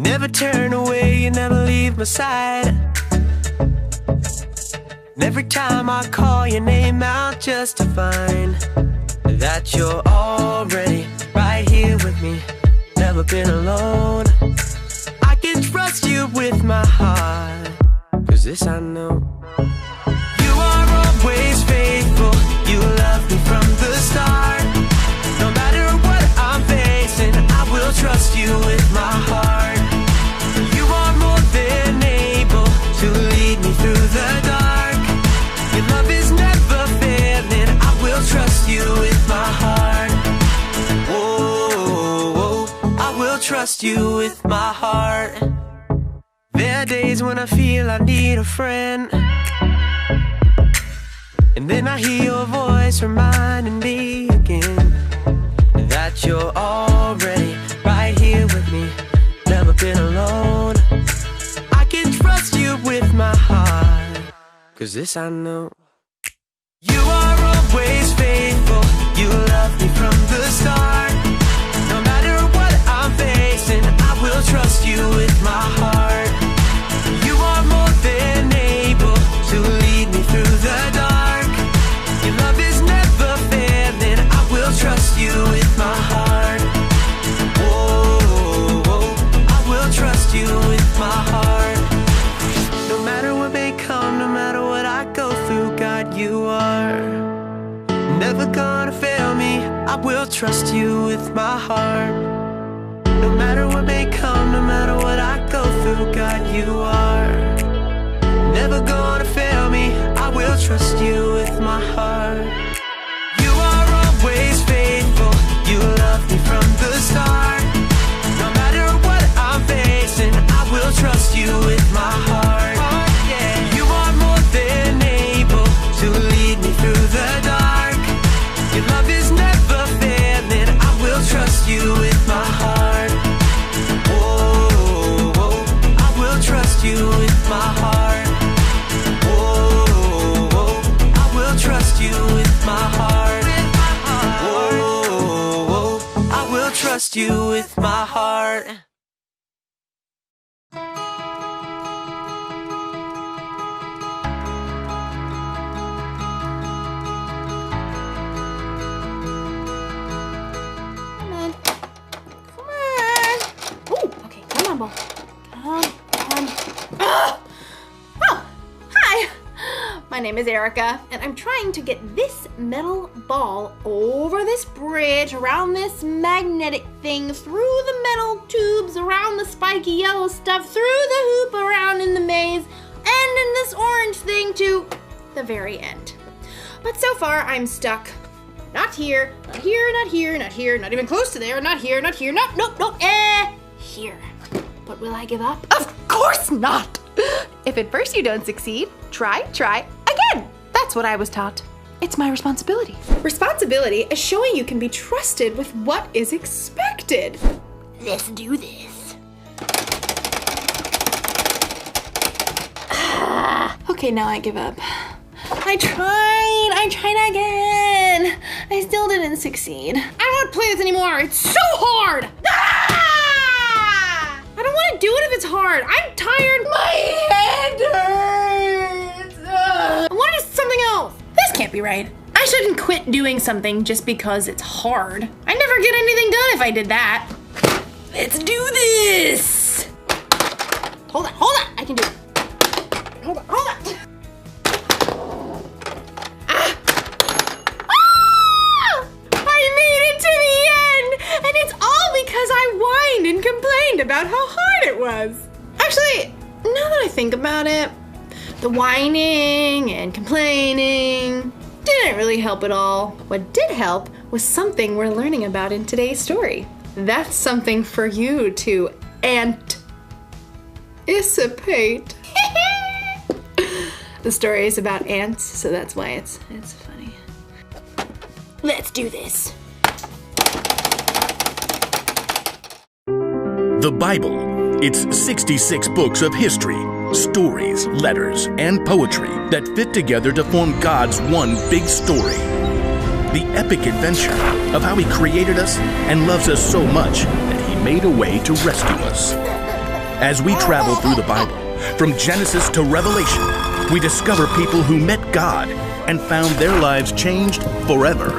never turn away, you never leave my side. And every time I call your name out just to find that you're already right here with me, never been alone. I can trust you with my heart, 'cause this I know. You are always faithful, you love me from the start. No matter what I'm facing, I will trust you with my heart. You are more than able to lead me through the dark. Your love is never failing, I will trust you with my heart. Oh, I will trust you with my heart. There are days when I feel I need a friend, and then I hear your voice reminding me again that you're already right here with me, never been alone. I can trust you with my heart, 'cause this I know. You are always faithful, you love me from the start. No matter what I'm facing, I will trust you with my heart. You are more than able to lead me through the dark. Your love is never failing, I will trust you with my heart. Oh, I will trust you with my heart. No matter what may come, no matter what I go through, God, you are never gonna fail me, I will trust you with my heart. No matter what may come, no matter what I go through, God, you are never gonna fail me, I will trust you with my heart. You are always faithful, you love me from the start. No matter what I'm facing, I will trust you with my heart. You are more than able to lead me through the dark. Your love is never failing, I will trust you with my heart. Oh, I will trust you with my heart. Oh, I will trust you with my heart. Oh, I will trust you with my heart. My name is Erica, and I'm trying to get this metal ball over this bridge, around this magnetic thing, through the metal tubes, around the spiky yellow stuff, through the hoop, around in the maze, and in this orange thing to the very end. But so far, I'm stuck. Not here, not here, not here, not here, not even close to there, not here, not here, nope, here. But will I give up? Of course not! If at first you don't succeed, try again. That's what I was taught. It's my responsibility. Responsibility is showing you can be trusted with what is expected. Let's do this. Okay, now I give up. I tried again. I still didn't succeed. I don't want to play this anymore. It's so hard. I don't want to do it if it's hard. I'm tired. My head hurts. I want to do something else. This can't be right. I shouldn't quit doing something just because it's hard. I never get anything done if I did that. Let's do this. Hold on. I can do it. Hold on. I made it to the end, and it's all because I whined and complained about how hard it was. Actually, now that I think about it, the whining and complaining didn't really help at all. What did help was something we're learning about in today's story. That's something for you to anticipate. The story is about ants, so that's why it's funny. Let's do this. The Bible. It's 66 books of history, stories, letters, and poetry that fit together to form God's one big story. The epic adventure of how He created us and loves us so much that He made a way to rescue us. As we travel through the Bible, from Genesis to Revelation, we discover people who met God and found their lives changed forever.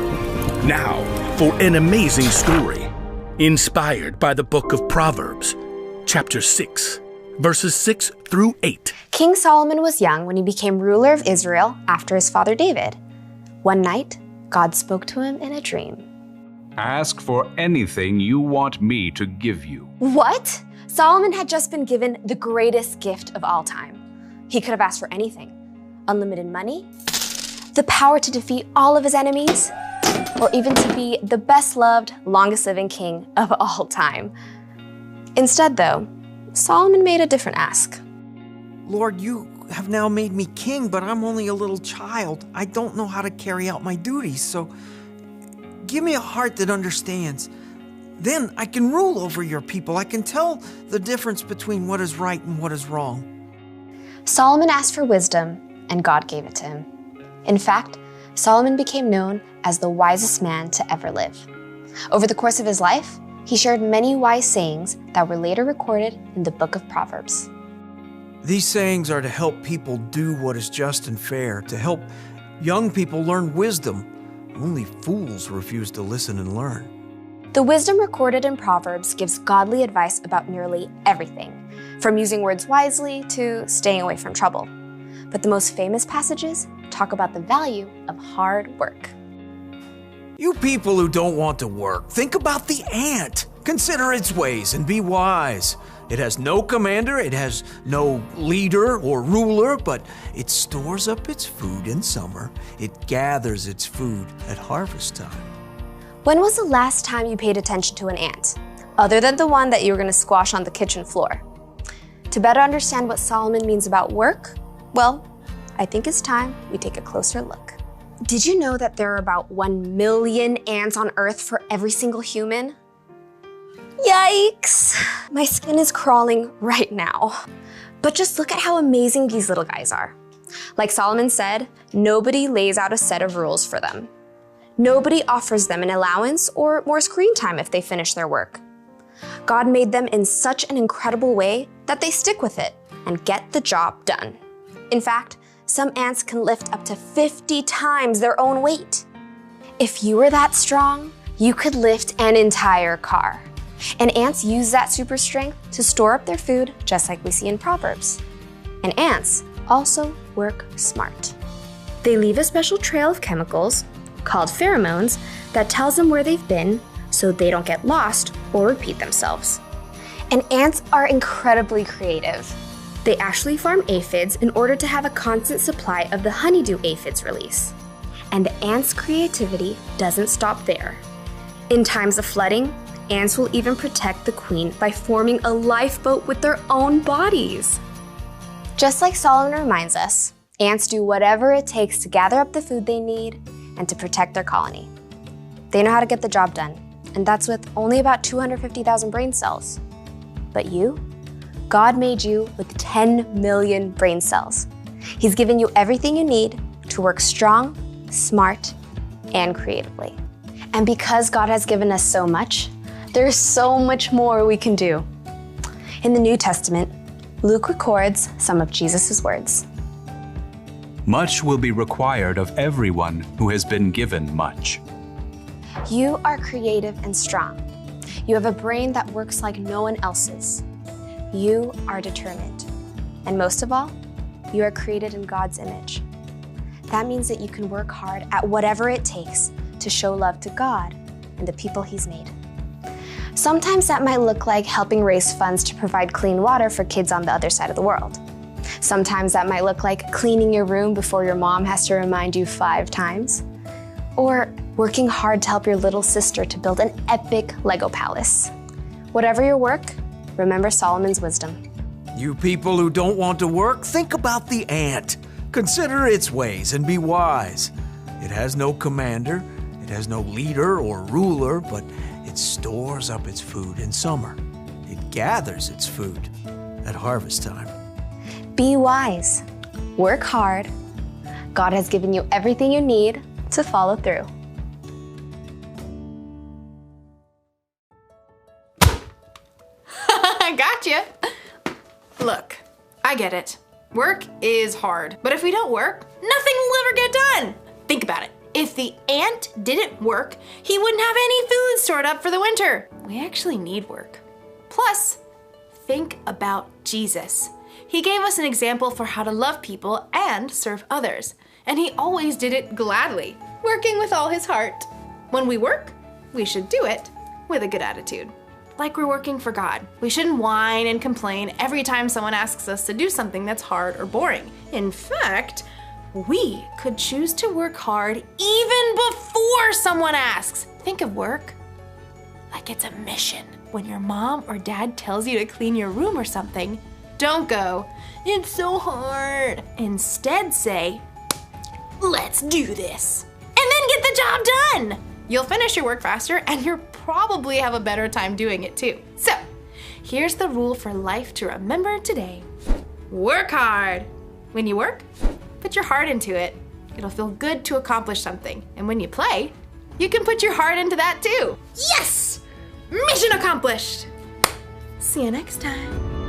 Now, for an amazing story, inspired by the book of Proverbs, chapter 6, verses 6 through 8. King Solomon was young when he became ruler of Israel after his father David. One night, God spoke to him in a dream. Ask for anything you want me to give you. What? Solomon had just been given the greatest gift of all time. He could have asked for anything. Unlimited money, the power to defeat all of his enemies, or even to be the best-loved, longest-living king of all time. Instead, though, Solomon made a different ask. Lord, you have now made me king, but I'm only a little child. I don't know how to carry out my duties, so give me a heart that understands. Then I can rule over your people. I can tell the difference between what is right and what is wrong. Solomon asked for wisdom, and God gave it to him. In fact, Solomon became known as the wisest man to ever live. Over the course of his life, he shared many wise sayings that were later recorded in the book of Proverbs. These sayings are to help people do what is just and fair, to help young people learn wisdom. Only fools refuse to listen and learn. The wisdom recorded in Proverbs gives godly advice about nearly everything, from using words wisely to staying away from trouble. But the most famous passages talk about the value of hard work. You people who don't want to work, think about the ant. Consider its ways and be wise. It has no commander, it has no leader or ruler, but it stores up its food in summer. It gathers its food at harvest time. When was the last time you paid attention to an ant, other than the one that you were going to squash on the kitchen floor? To better understand what Solomon means about work, well, I think it's time we take a closer look. Did you know that there are about 1 million ants on Earth for every single human? Yikes! My skin is crawling right now. But just look at how amazing these little guys are. Like Solomon said, nobody lays out a set of rules for them. Nobody offers them an allowance or more screen time if they finish their work. God made them in such an incredible way that they stick with it and get the job done. In fact, some ants can lift up to 50 times their own weight. If you were that strong, you could lift an entire car. And ants use that super strength to store up their food, just like we see in Proverbs. And ants also work smart. They leave a special trail of chemicals, called pheromones, that tells them where they've been so they don't get lost or repeat themselves. And ants are incredibly creative. They actually farm aphids in order to have a constant supply of the honeydew aphids release. And the ants' creativity doesn't stop there. In times of flooding, ants will even protect the queen by forming a lifeboat with their own bodies. Just like Solomon reminds us, ants do whatever it takes to gather up the food they need and to protect their colony. They know how to get the job done, and that's with only about 250,000 brain cells. But you? God made you with 10 million brain cells. He's given you everything you need to work strong, smart, and creatively. And because God has given us so much, there's so much more we can do. In the New Testament, Luke records some of Jesus' words. Much will be required of everyone who has been given much. You are creative and strong. You have a brain that works like no one else's. You are determined. And most of all, you are created in God's image. That means that you can work hard at whatever it takes to show love to God and the people He's made. Sometimes that might look like helping raise funds to provide clean water for kids on the other side of the world. Sometimes that might look like cleaning your room before your mom has to remind you 5 times. Or working hard to help your little sister to build an epic Lego palace. Whatever your work, remember Solomon's wisdom. You people who don't want to work, think about the ant. Consider its ways and be wise. It has no commander, it has no leader or ruler, but it stores up its food in summer. It gathers its food at harvest time. Be wise. Work hard. God has given you everything you need to follow through. Gotcha. Look, I get it. Work is hard, but if we don't work, nothing will ever get done. Think about it. If the ant didn't work, he wouldn't have any food stored up for the winter. We actually need work. Plus, think about Jesus. He gave us an example for how to love people and serve others, and he always did it gladly, working with all his heart. When we work, we should do it with a good attitude. Like we're working for God. We shouldn't whine and complain every time someone asks us to do something that's hard or boring. In fact, we could choose to work hard even before someone asks. Think of work like it's a mission. When your mom or dad tells you to clean your room or something, don't go, "It's so hard." Instead say, "Let's do this." And then get the job done. You'll finish your work faster and you'll probably have a better time doing it too. So, here's the rule for life to remember today. Work hard. When you work, put your heart into it. It'll feel good to accomplish something. And when you play, you can put your heart into that too. Yes! Mission accomplished! See you next time.